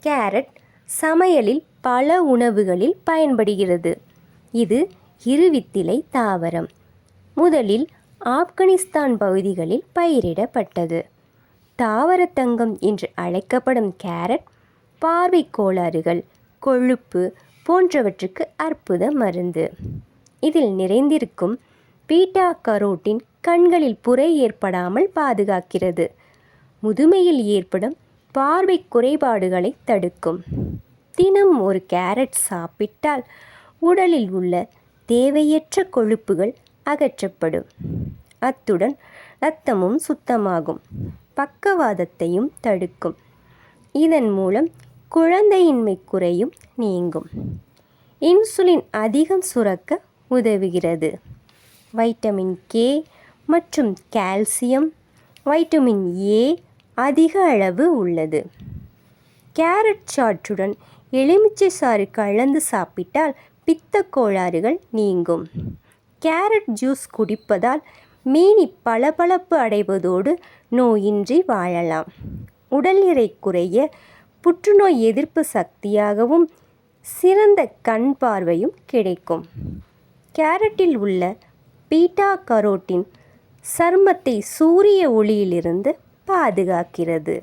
Carrot சமையலில் பல உணவுகளில் பயன்படுகிறது. இது இருவித்திலை தாவரம். முதலில் ஆப்கானிஸ்தான் பகுதிகளில் பயிரிடப்பட்டது. தாவரத்தங்கம் என்று அழைக்கப்படும் கேரட் பார்வை கோளாறுகள், கொழுப்பு போன்றவற்றுக்கு அற்புத மருந்து. இதில் நிறைந்திருக்கும் பீட்டா கரோட்டின் கண்களில் புரை ஏற்படாமல் பாதுகாக்கிறது. முதுமையில் ஏற்படும் பார்வை குறைபாடுகளை தடுக்கும். தினம் ஒரு கேரட் சாப்பிட்டால் உடலில் உள்ள தேவையற்ற கொழுப்புகள் அகற்றப்படும். அத்துடன் இரத்தமும் சுத்தமாகும். பக்கவாதத்தையும் தடுக்கும். இதன் மூலம் குழந்தையின்மை குறையும் நீங்கும். இன்சுலின் அதிகம் சுரக்க உதவுகிறது. வைட்டமின் கே மற்றும் கால்சியம், வைட்டமின் ஏ அதிக அளவு உள்ளது. கேரட் சாற்றுடன் எலுமிச்சை சாறு கலந்து சாப்பிட்டால் பித்த கோளாறுகள் நீங்கும். கேரட் ஜூஸ் குடிப்பதால் மேனி பளபளப்பு அடைவதோடு நோயின்றி வாழலாம். உடல் எடை குறைய, புற்றுநோய் எதிர்ப்பு சக்தியாகவும் சிறந்த கண் பார்வையும் கிடைக்கும். கேரட்டில் உள்ள பீட்டா கரோட்டின் சருமத்தை சூரிய ஒளியிலிருந்து பாதுகாக்கிறது.